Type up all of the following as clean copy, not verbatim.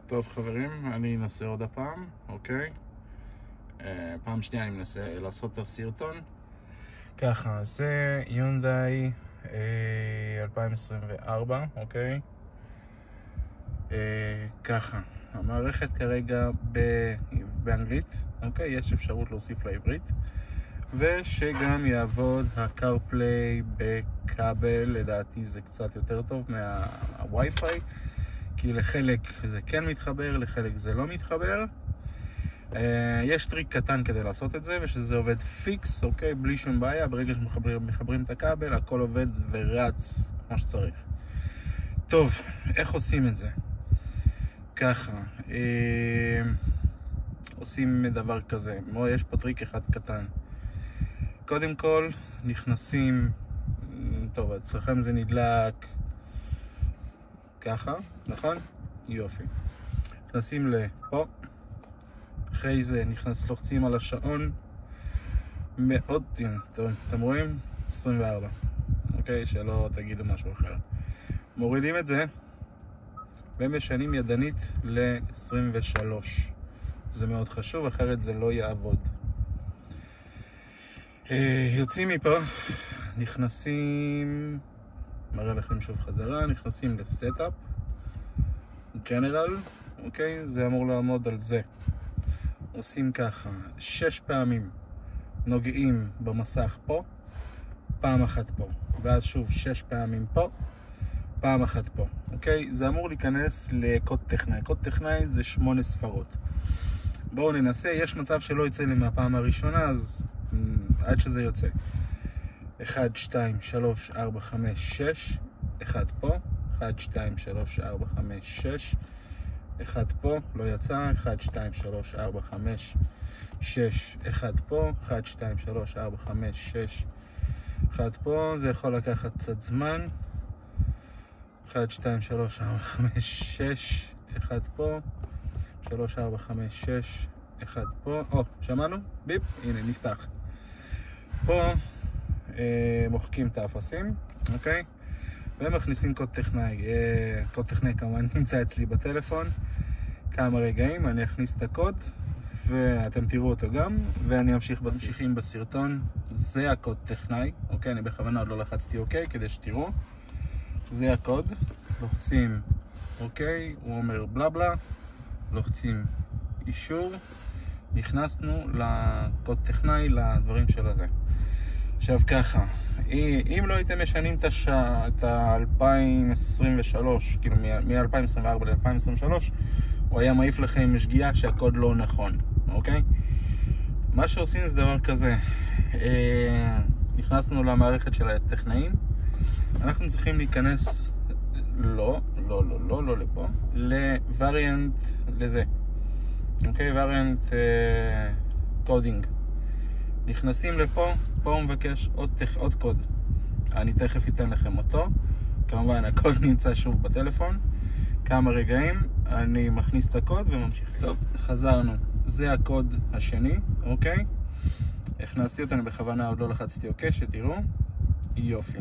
טוב חברים, אני אנסה עוד הפעם, אוקיי? פעם שנייה אני מנסה לעשות את הסרטון. ככה, זה יונדאי 2024, אוקיי? ככה, המערכת כרגע באנגלית, אוקיי? יש אפשרות להוסיף לעברית. ושגם יעבוד הקארפליי בכבל, לדעתי זה קצת יותר טוב מהווי-פיי, כי לחלק זה כן מתחבר, לחלק זה לא מתחבר. יש טריק קטן כדי לעשות את זה, ושזה עובד פיקס, אוקיי? בלי שום בעיה, ברגע שמחברים את הכבל, הכל עובד ורץ כמו שצריך. טוב, איך עושים את זה? ככה, עושים דבר כזה, יש פה טריק אחד קטן. קודם כל, נכנסים, טוב, אצלכם זה נדלק ככה, נכון? יופי. נכנסים לפה, אחרי זה לוחצים על השעון, מאוד, טוב, אתם רואים? 24, אוקיי? שלא תגידו משהו אחר. מורידים את זה, ומשנים ידנית ל-23. זה מאוד חשוב, אחרת זה לא יעבוד. יוצאים מפה, נכנסים, מראה לכם שוב חזרה, נכנסים לסטאפ, ג'נרל, אוקיי? זה אמור לעמוד על זה. עושים ככה, 6 פעמים נוגעים במסך פה, פעם אחת פה, ואז שוב 6 פעמים פה, פעם אחת פה, אוקיי? זה אמור להיכנס לקוד טכנאי. קוד טכנאי זה 8 ספרות. בואו ננסה, יש מצב שלא יצא לי מהפעם הראשונה, אז עד שזה יוצא. 1, 2, 3, 4, 5, 6, 1 פה, 1, 2, 3, 4, 5, 6, 1 פה, לא יצא, 1, 2, 3, 4, 5, 6, 1 פה, 1, 2, 3, 4, 5, 6, 1 פה, זה יכול לקחת קצת זמן. 1, 2, 3, 4, 5, 6, 1 פה, 3, 4, 5, 6, 1 פה, שמענו? ביפ, הנה, נפתח. פה מוחקים את האפסים, אוקיי? ומכניסים קוד טכנאי. קוד טכנאי כמובן נמצא אצלי בטלפון. כמה רגעים, אני אכניס את הקוד, ואתם תראו אותו גם, ואני ממשיכים בסרטון. זה הקוד טכנאי, אוקיי? אני בכוונה עוד לא לחצתי אוקיי, כדי שתראו. זה הקוד, לוחצים אוקיי, הוא אומר בלה בלה, לוחצים אישור, נכנסנו לקוד טכנאי, לדברים של הזה. עכשיו ככה, אם לא הייתם משנים את ה-2023, כאילו מ-2024 ל-2023, הוא היה מעיף לכם שגיאה שהקוד לא נכון, אוקיי? מה שעושים זה דבר כזה, נכנסנו למערכת של הטכנאים, אנחנו צריכים להיכנס, לא לפה, לווריאנט לזה, אוקיי? ווריאנט קודינג. נכנסים לפה, פה הוא מבקש עוד קוד. אני תכף אתן לכם אותו. כמובן, הקוד נמצא שוב בטלפון. כמה רגעים, אני מכניס את הקוד וממשיך. טוב, חזרנו. זה הקוד השני, אוקיי? הכנסתי אותו, אני בכוונה עוד לא לחצתי אוקיי, שתראו. יופי.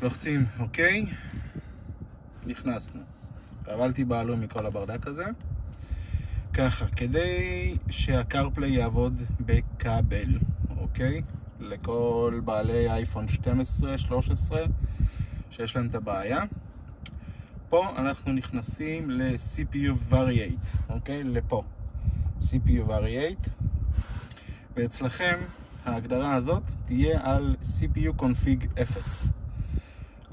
לוחצים אוקיי. נכנסנו. קבלתי בעלו מכל הברדק הזה. ככה, כדי שהקארפליי יעבוד בכבל, אוקיי? לכל בעלי אייפון 12, 13 שיש להם את הבעיה. פה אנחנו נכנסים ל-CPU Variate, אוקיי? לפה. CPU Variate. ואצלכם ההגדרה הזאת תהיה על CPU Config 0.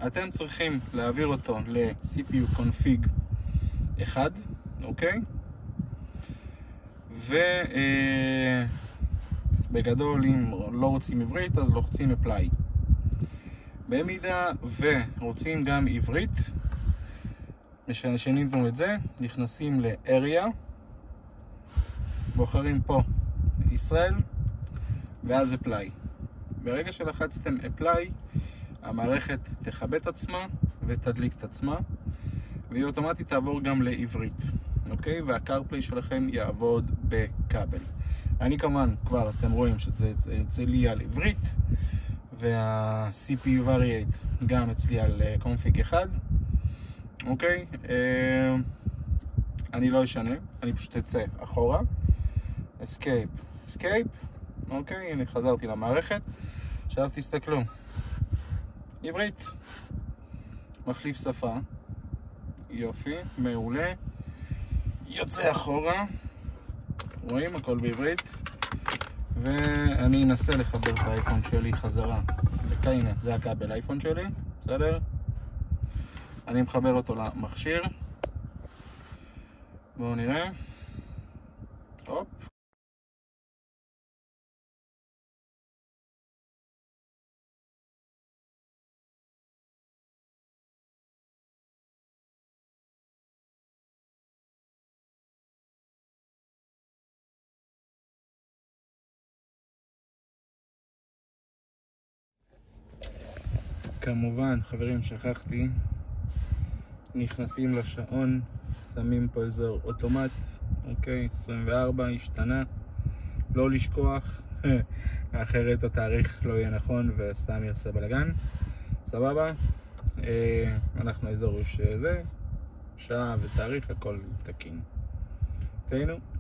אתם צריכים להעביר אותו ל-CPU Config 1, אוקיי? ובגדול, אם לא רוצים עברית, אז לוחצים apply. במידה ורוצים גם עברית, משנים את זה, נכנסים ל-area, בוחרים פה ישראל, ואז apply. ברגע שלחצתם apply, המערכת תכבה את עצמה ותדליק את עצמה, והיא אוטומטית תעבור גם לעברית. אוקיי? והקארפליי שלכם יעבוד בכבל. אני כמובן, כבר אתם רואים שזה אצלי על עברית, וה-CPU Variate גם אצלי על config 1. אוקיי? אני לא אשנה, אני פשוט אצא אחורה. אסקייפ, אסקייפ. אוקיי, הנה חזרתי למערכת. עכשיו תסתכלו. עברית. מחליף שפה. יופי, מעולה. יוצא אחורה. רואים? הכל בעברית. ואני אנסה לחבר את האייפון שלי חזרה. הנה, זה הכבל האייפון שלי. בסדר? אני מחבר אותו למכשיר. בואו נראה. הופ. כמובן, חברים, שכחתי. נכנסים לשעון, שמים פה אזור אוטומט, אוקיי, 24, השתנה, לא לשכוח, אחרת התאריך לא יהיה נכון וסתם יעשה בלגן. סבבה, אנחנו אזור שזה, שעה ותאריך, הכל תקין. תהיינו.